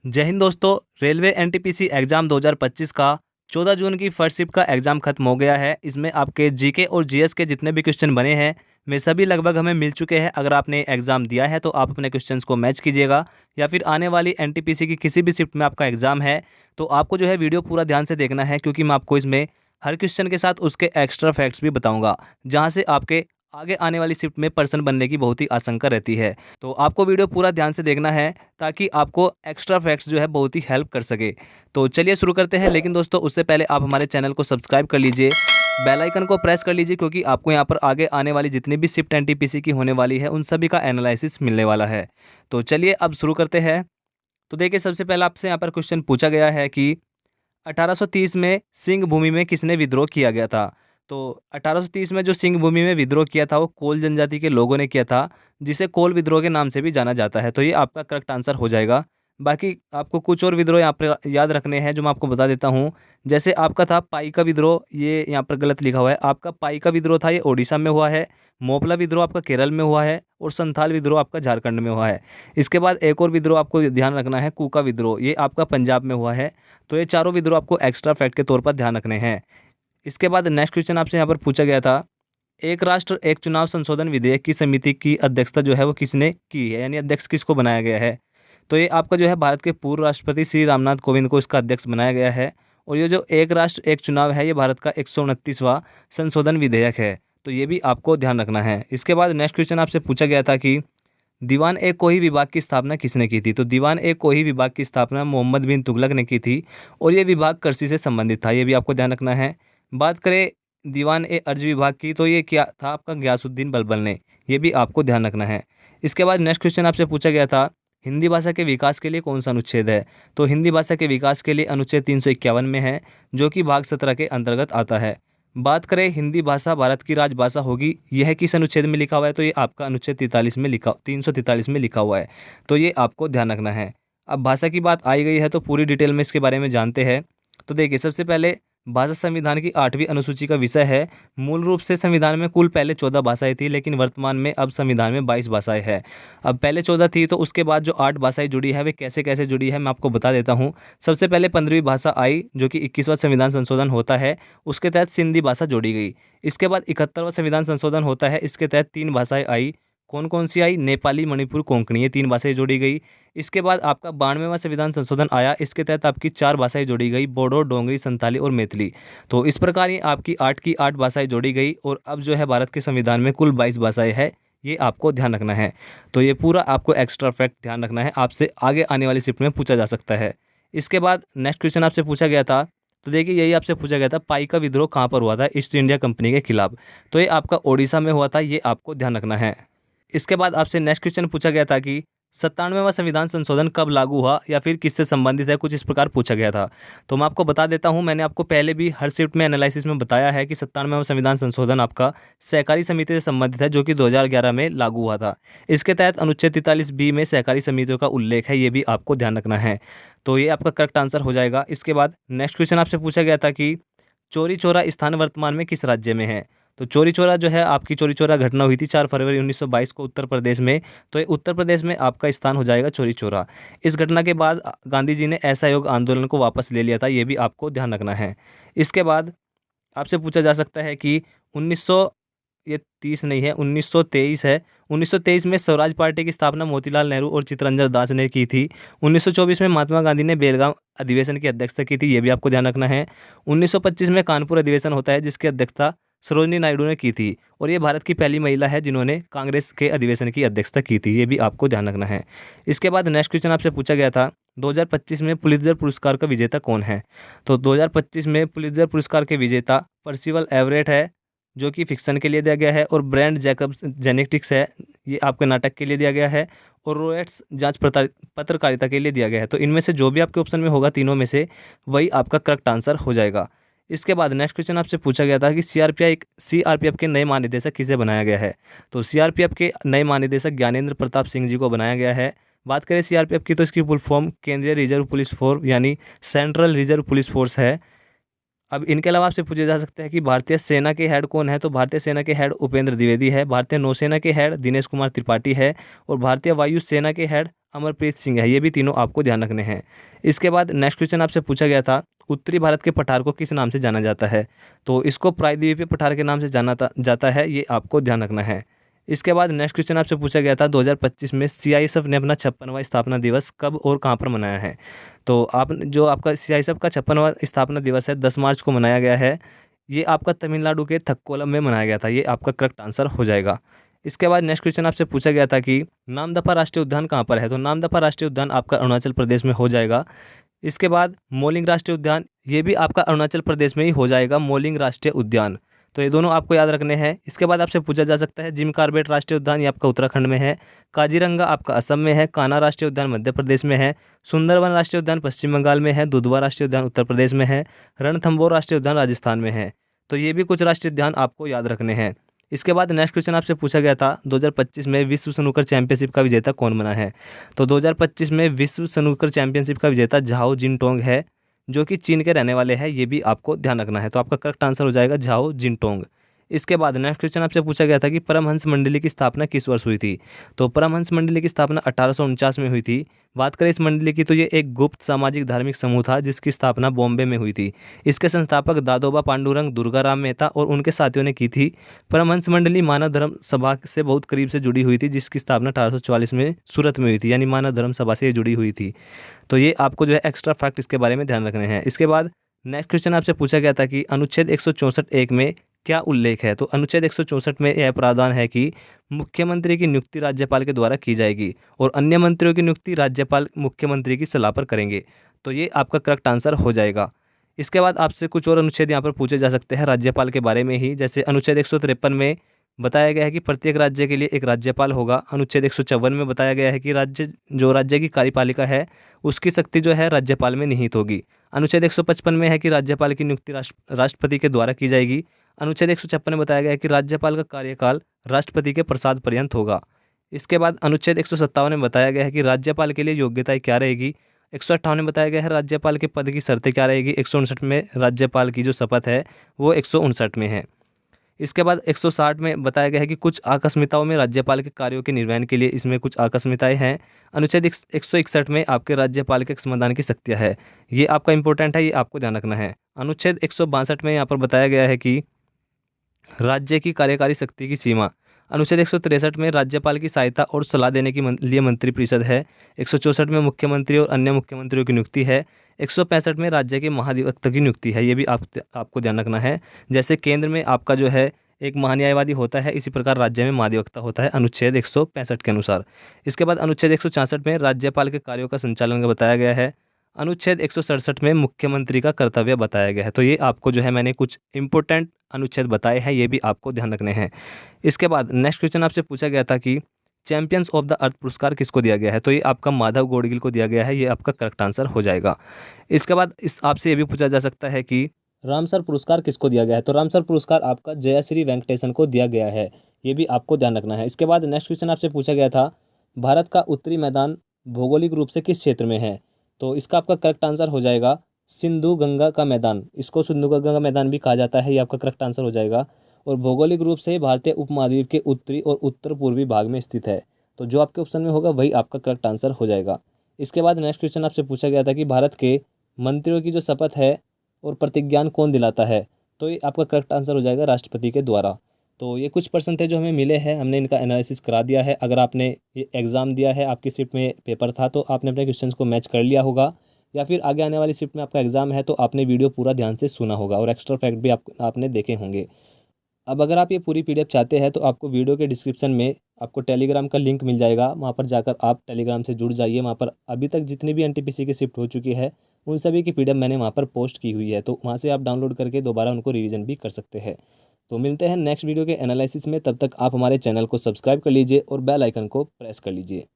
जय हिंद दोस्तों। Railway NTPC exam 2025 का 14 जून की फर्स्ट शिफ्ट का एग्जाम खत्म हो गया है। इसमें आपके जीके और जीएस के जितने भी क्वेश्चन बने हैं वे सभी लगभग हमें मिल चुके हैं। अगर आपने एग्जाम दिया है तो आप अपने क्वेश्चंस को मैच कीजिएगा, या फिर आने वाली एनटीपीसी की किसी भी शिफ्ट में आपका एग्जाम है तो आपको जो है वीडियो पूरा ध्यान से देखना है, क्योंकि मैं आपको इसमें हर क्वेश्चन के साथ उसके एक्स्ट्रा फैक्ट्स भी बताऊंगा, जहां से आपके आगे आने वाली शिफ्ट में पर्सन बनने की बहुत ही आशंका रहती है। तो आपको वीडियो पूरा ध्यान से देखना है ताकि आपको एक्स्ट्रा फैक्ट्स जो है बहुत ही हेल्प कर सके। तो चलिए शुरू करते हैं। लेकिन दोस्तों उससे पहले आप हमारे चैनल को सब्सक्राइब कर लीजिए, बेल आइकन को प्रेस कर लीजिए, क्योंकि आपको यहाँ पर आगे आने वाली जितनी भी शिफ्ट एनटीपीसी की होने वाली है उन सभी का एनालिसिस मिलने वाला है। तो चलिए अब शुरू करते हैं। तो देखिए, सबसे पहले आपसे यहाँ पर क्वेश्चन पूछा गया है कि 1830 में सिंह भूमि में किसने विद्रोह किया गया था। तो 1830 में जो सिंह भूमि में विद्रोह किया था वो कोल जनजाति के लोगों ने किया था, जिसे कोल विद्रोह के नाम से भी जाना जाता है। तो ये आपका करेक्ट आंसर हो जाएगा। बाकी आपको कुछ और विद्रोह यहाँ पर याद रखने हैं जो मैं आपको बता देता हूँ। जैसे आपका था पाई का विद्रोह, ये यहाँ पर गलत लिखा हुआ है। आपका पाई का विद्रोह था, ये ओडिशा में हुआ है। मोपला विद्रोह आपका केरल में हुआ है, और संथाल विद्रोह आपका झारखंड में हुआ है। इसके बाद एक और विद्रोह आपको ध्यान रखना है, कूका विद्रोह, ये आपका पंजाब में हुआ है। तो ये चारों विद्रोह आपको एक्स्ट्रा फैक्ट के तौर पर ध्यान रखने हैं। इसके बाद नेक्स्ट क्वेश्चन आपसे यहाँ पर पूछा गया था, एक राष्ट्र एक चुनाव संशोधन विधेयक की समिति की अध्यक्षता जो है वो किसने की है, यानी अध्यक्ष किसको बनाया गया है। तो ये आपका जो है भारत के पूर्व राष्ट्रपति श्री रामनाथ कोविंद को इसका अध्यक्ष बनाया गया है। और ये जो एक राष्ट्र एक चुनाव है ये भारत का 129वां संशोधन विधेयक है। तो ये भी आपको ध्यान रखना है। इसके बाद नेक्स्ट क्वेश्चन आपसे पूछा गया था कि दीवान ए कोही विभाग की स्थापना किसने की थी। तो दीवान ए कोही विभाग की स्थापना मोहम्मद बिन तुगलक ने की थी, और ये विभाग कृषि से संबंधित था। ये भी आपको ध्यान रखना है। बात करें दीवान ए अर्ज विभाग की, तो ये क्या था आपका गयासुद्दीन बलबल ने। ये भी आपको ध्यान रखना है। इसके बाद नेक्स्ट क्वेश्चन आपसे पूछा गया था, हिंदी भाषा के विकास के लिए कौन सा अनुच्छेद है। तो हिंदी भाषा के विकास के लिए अनुच्छेद 351 में है, जो कि भाग 17 के अंतर्गत आता है। बात करें हिंदी भाषा भारत की राजभाषा होगी, यह किस अनुच्छेद में लिखा हुआ है। तो ये आपका अनुच्छेद 43 में लिखा 343 में लिखा हुआ है। तो ये आपको ध्यान रखना है। अब भाषा की बात आई गई है तो पूरी डिटेल में इसके बारे में जानते हैं। तो देखिए, सबसे पहले भाषा संविधान की 8वीं अनुसूची का विषय है। मूल रूप से संविधान में कुल पहले 14 भाषाएं थी, लेकिन वर्तमान में अब संविधान में 22 भाषाएं हैं। अब पहले 14 थी, तो उसके बाद जो 8 भाषाएं जुड़ी है वे कैसे कैसे जुड़ी है मैं आपको बता देता हूँ। सबसे पहले 15वीं भाषा आई, जो कि 21वां संविधान संशोधन होता है, उसके तहत सिंधी भाषा जोड़ी गई। इसके बाद 71वां संविधान संशोधन होता है, इसके तहत 3 भाषाएं आई। कौन कौन सी आई? नेपाली, मणिपुर, कोंकणी, ये 3 भाषाएं जोड़ी गई। इसके बाद आपका 92वां संविधान संशोधन आया, इसके तहत आपकी 4 भाषाएं जोड़ी गई, बोडो, डोंगरी, संताली और मैथिली। तो इस प्रकार ये आपकी 8 की 8 भाषाएं जोड़ी गई, और अब जो है भारत के संविधान में कुल 22 भाषाएं हैं। ये आपको ध्यान रखना है। तो ये पूरा आपको एक्स्ट्रा फैक्ट ध्यान रखना है, आपसे आगे आने वाली शिफ्ट में पूछा जा सकता है। इसके बाद नेक्स्ट क्वेश्चन आपसे पूछा गया था, तो देखिए यही आपसे पूछा गया था, पाई का विद्रोह कहाँ पर हुआ था ईस्ट इंडिया कंपनी के खिलाफ। तो ये आपका ओडिशा में हुआ था, ये आपको ध्यान रखना है। इसके बाद आपसे नेक्स्ट क्वेश्चन पूछा गया था कि 97वां संविधान संशोधन कब लागू हुआ या फिर किससे संबंधित है, कुछ इस प्रकार पूछा गया था। तो मैं आपको बता देता हूं, मैंने आपको पहले भी हर शिफ्ट में एनालिसिस में बताया है कि 97वां संविधान संशोधन आपका सहकारी समिति से संबंधित है, जो कि 2011 में लागू हुआ था। इसके तहत अनुच्छेद 43B में सहकारी समितियों का उल्लेख है, ये भी आपको ध्यान रखना है। तो ये आपका करेक्ट आंसर हो जाएगा। इसके बाद नेक्स्ट क्वेश्चन आपसे पूछा गया था कि चौरी चौरा स्थान वर्तमान में किस राज्य में है। तो चौरी चौरा जो है आपकी चौरी चौरा घटना हुई थी 4 फरवरी 1922 को उत्तर प्रदेश में। तो ये उत्तर प्रदेश में आपका स्थान हो जाएगा चौरी चौरा। इस घटना के बाद गांधी जी ने असहयोग आंदोलन को वापस ले लिया था, ये भी आपको ध्यान रखना है। इसके बाद आपसे पूछा जा सकता है कि 1900 ये 30 नहीं है, 1923 है। 1923 में स्वराज पार्टी की स्थापना मोतीलाल नेहरू और चित्तरंजन दास ने की थी। 1924 में महात्मा गांधी ने बेलगाम अधिवेशन की अध्यक्षता की थी, ये भी आपको ध्यान रखना है। 1925 में कानपुर अधिवेशन होता है, जिसकी अध्यक्षता सरोजिनी नायडू ने की थी, और ये भारत की पहली महिला है जिन्होंने कांग्रेस के अधिवेशन की अध्यक्षता की थी, ये भी आपको ध्यान रखना है। इसके बाद नेक्स्ट क्वेश्चन आपसे पूछा गया था, 2025 में पुलित्जर पुरस्कार का विजेता कौन है। तो 2025 में पुलित्जर पुरस्कार के विजेता पर्सिवल एवरेट है, जो कि फिक्शन के लिए दिया गया है, और ब्रांड जैकब्स जेनेटिक्स है, ये आपके नाटक के लिए दिया गया है, और रोएट्स जांच पत्रकारिता के लिए दिया गया है। तो इनमें से जो भी आपके ऑप्शन में होगा तीनों में से, वही आपका करेक्ट आंसर हो जाएगा। इसके बाद नेक्स्ट क्वेश्चन आपसे पूछा गया था कि सीआरपीएफ के नए महानिदेशक किसे बनाया गया है। तो सीआरपीएफ के नए महानिदेशक ज्ञानेंद्र प्रताप सिंह जी को बनाया गया है। बात करें सीआरपीएफ की, तो इसकी फुल फॉर्म केंद्रीय रिजर्व पुलिस फोर्स यानी सेंट्रल रिजर्व पुलिस फोर्स है। अब इनके अलावा आपसे पूछा जा सकता है कि भारतीय सेना के हेड कौन है। तो भारतीय सेना के हेड उपेंद्र द्विवेदी है, भारतीय नौसेना के हेड दिनेश कुमार त्रिपाठी है, और भारतीय वायु सेना के हेड अमरप्रीत सिंह है। ये भी तीनों आपको ध्यान रखने हैं। इसके बाद नेक्स्ट क्वेश्चन आपसे पूछा गया था, उत्तरी भारत के पठार को किस नाम से जाना जाता है? तो इसको प्रायद्वीपीय पठार के नाम से जाना जाता है, ये आपको ध्यान रखना है। इसके बाद नेक्स्ट क्वेश्चन आपसे पूछा गया था 2025 में सीआईएसएफ ने अपना 56वां स्थापना दिवस कब और कहाँ पर मनाया है? तो आप जो आपका सीआईएसएफ का 56वां स्थापना दिवस है 10 मार्च को मनाया गया है। ये आपका तमिलनाडु के थक्कोलम में मनाया गया था। ये आपका करेक्ट आंसर हो जाएगा। इसके बाद नेक्स्ट क्वेश्चन आपसे पूछा गया था कि नामदफा राष्ट्रीय उद्यान कहाँ पर है? तो नामदफा राष्ट्रीय उद्यान आपका अरुणाचल प्रदेश में हो जाएगा। इसके बाद मोलिंग राष्ट्रीय उद्यान, ये भी आपका अरुणाचल प्रदेश में ही हो जाएगा, मोलिंग राष्ट्रीय उद्यान। तो ये दोनों आपको याद रखने हैं। इसके बाद आपसे पूछा जा सकता है जिम कॉर्बेट राष्ट्रीय उद्यान, ये आपका उत्तराखंड में है। काजीरंगा आपका असम में है। कान्हा राष्ट्रीय उद्यान मध्य प्रदेश में है। सुंदरवन राष्ट्रीय उद्यान पश्चिम बंगाल में है। दुधवा राष्ट्रीय उद्यान उत्तर प्रदेश में है। रणथंभौर राष्ट्रीय उद्यान राजस्थान में है। तो ये भी कुछ राष्ट्रीय उद्यान आपको याद रखने हैं। इसके बाद नेक्स्ट क्वेश्चन आपसे पूछा गया था 2025 में विश्व स्नूकर चैंपियनशिप का विजेता कौन बना है? तो 2025 में विश्व स्नूकर चैंपियनशिप का विजेता झाओ जिनटोंग है, जो कि चीन के रहने वाले हैं। ये भी आपको ध्यान रखना है। तो आपका करेक्ट आंसर हो जाएगा झाओ जिनटोंग। इसके बाद नेक्स्ट क्वेश्चन आपसे पूछा गया था कि परमहंस मंडली की स्थापना किस वर्ष हुई थी? तो परमहंस मंडली की स्थापना 1849 में हुई थी। बात करें इस मंडली की तो ये एक गुप्त सामाजिक धार्मिक समूह था जिसकी स्थापना बॉम्बे में हुई थी। इसके संस्थापक दादोबा पांडुरंग दुर्गाराम मेहता और उनके साथियों ने की थी। परमहंस मंडली मानव धर्म सभा से बहुत करीब से जुड़ी हुई थी, जिसकी स्थापना 1844 में सूरत में हुई थी, यानी मानव धर्म सभा से ये जुड़ी हुई थी। तो ये आपको जो है एक्स्ट्रा फैक्ट इसके बारे में ध्यान रखने हैं। इसके बाद नेक्स्ट क्वेश्चन आपसे पूछा गया था कि अनुच्छेद 164(1) में क्या उल्लेख है? तो अनुच्छेद 164 में यह प्रावधान है कि मुख्यमंत्री की नियुक्ति राज्यपाल के द्वारा की जाएगी और अन्य मंत्रियों की नियुक्ति राज्यपाल मुख्यमंत्री की सलाह पर करेंगे। तो ये आपका करेक्ट आंसर हो जाएगा। इसके बाद आपसे कुछ और अनुच्छेद यहाँ पर पूछे जा सकते हैं राज्यपाल के बारे में ही। जैसे अनुच्छेद 153 में बताया गया है कि प्रत्येक राज्य के लिए एक राज्यपाल होगा। अनुच्छेद 154 में बताया गया है कि राज्य की कार्यपालिका है उसकी शक्ति जो है राज्यपाल में निहित होगी। अनुच्छेद 155 में है कि राज्यपाल की नियुक्ति राष्ट्रपति के द्वारा की जाएगी। अनुच्छेद 156 में बताया गया है कि राज्यपाल का कार्यकाल राष्ट्रपति के प्रसाद पर्यंत होगा। इसके बाद अनुच्छेद 157 में बताया गया है कि राज्यपाल के लिए योग्यताएं क्या रहेगी। 158 में बताया गया है राज्यपाल के पद की शर्तें क्या रहेगी। 159 में राज्यपाल की जो शपथ है वो 159 में है। इसके बाद 160 में बताया गया है कि कुछ आकस्मिकताओं में राज्यपाल के कार्यों के निर्वहन के लिए इसमें कुछ आकस्मिकताएं हैं। अनुच्छेद 161 में आपके राज्यपाल के समाधान की शक्तियाँ है। ये आपका इंपॉर्टेंट है, ये आपको ध्यान रखना है। अनुच्छेद 162 में यहाँ पर बताया गया है कि राज्य की कार्यकारी शक्ति की सीमा। अनुच्छेद 163 में राज्यपाल की सहायता और सलाह देने के लिए मंत्रिपरिषद है। 164 में मुख्यमंत्री और अन्य मुख्यमंत्रियों की नियुक्ति है। 165 में राज्य के महाधिवक्ता की नियुक्ति है। ये भी आपको ध्यान रखना है। जैसे केंद्र में आपका जो है एक महान्यायवादी होता है, इसी प्रकार राज्य में महाधिवक्ता होता है अनुच्छेद 165 के अनुसार। इसके बाद अनुच्छेद 166 में राज्यपाल के कार्यों का संचालन का बताया गया है। अनुच्छेद 167 में मुख्यमंत्री का कर्तव्य बताया गया है। तो ये आपको जो है मैंने कुछ इंपॉर्टेंट अनुच्छेद बताए हैं, ये भी आपको ध्यान रखने हैं। इसके बाद नेक्स्ट क्वेश्चन आपसे पूछा गया था कि चैंपियंस ऑफ द अर्थ पुरस्कार किसको दिया गया है? तो ये आपका माधव गोडगिल को दिया गया है। ये आपका करेक्ट आंसर हो जाएगा। इसके बाद आपसे ये भी पूछा जा सकता है कि रामसर पुरस्कार किसको दिया गया है? तो रामसर पुरस्कार आपका जयश्री वेंकटेशन को दिया गया है। ये भी आपको ध्यान रखना है। इसके बाद नेक्स्ट क्वेश्चन आपसे पूछा गया था भारत का उत्तरी मैदान भौगोलिक रूप से किस क्षेत्र में है? तो इसका आपका करेक्ट आंसर हो जाएगा सिंधु गंगा का मैदान। इसको सिंधु गंगा का मैदान भी कहा जाता है। ये आपका करेक्ट आंसर हो जाएगा। और भौगोलिक रूप से भारतीय उपमहाद्वीप के उत्तरी और उत्तर पूर्वी भाग में स्थित है। तो जो आपके ऑप्शन में होगा वही आपका करेक्ट आंसर हो जाएगा। इसके बाद नेक्स्ट क्वेश्चन आपसे पूछा गया था कि भारत के मंत्रियों की जो शपथ है और प्रतिज्ञान कौन दिलाता है? तो ये आपका करेक्ट आंसर हो जाएगा राष्ट्रपति के द्वारा। तो ये कुछ प्रश्न थे जो हमें मिले हैं, हमने इनका एनालिसिस करा दिया है। अगर आपने ये एग्ज़ाम दिया है, आपकी शिफ्ट में पेपर था, तो आपने अपने क्वेश्चंस को मैच कर लिया होगा, या फिर आगे आने वाली शिफ्ट में आपका एग्ज़ाम है तो आपने वीडियो पूरा ध्यान से सुना होगा और एक्स्ट्रा फैक्ट भी आपने देखे होंगे। अब अगर आप ये पूरी पीडीएफ चाहते हैं तो आपको वीडियो के डिस्क्रिप्शन में आपको टेलीग्राम का लिंक मिल जाएगा। वहाँ पर जाकर आप टेलीग्राम से जुड़ जाइए। वहाँ पर अभी तक जितनी भी एनटीपीसी की शिफ्ट हो चुकी है उन सभी की पीडीएफ मैंने वहाँ पर पोस्ट की हुई है, तो वहाँ से आप डाउनलोड करके दोबारा उनको रिवीजन भी कर सकते हैं। तो मिलते हैं नेक्स्ट वीडियो के एनालिसिस में। तब तक आप हमारे चैनल को सब्सक्राइब कर लीजिए और बेल आइकन को प्रेस कर लीजिए।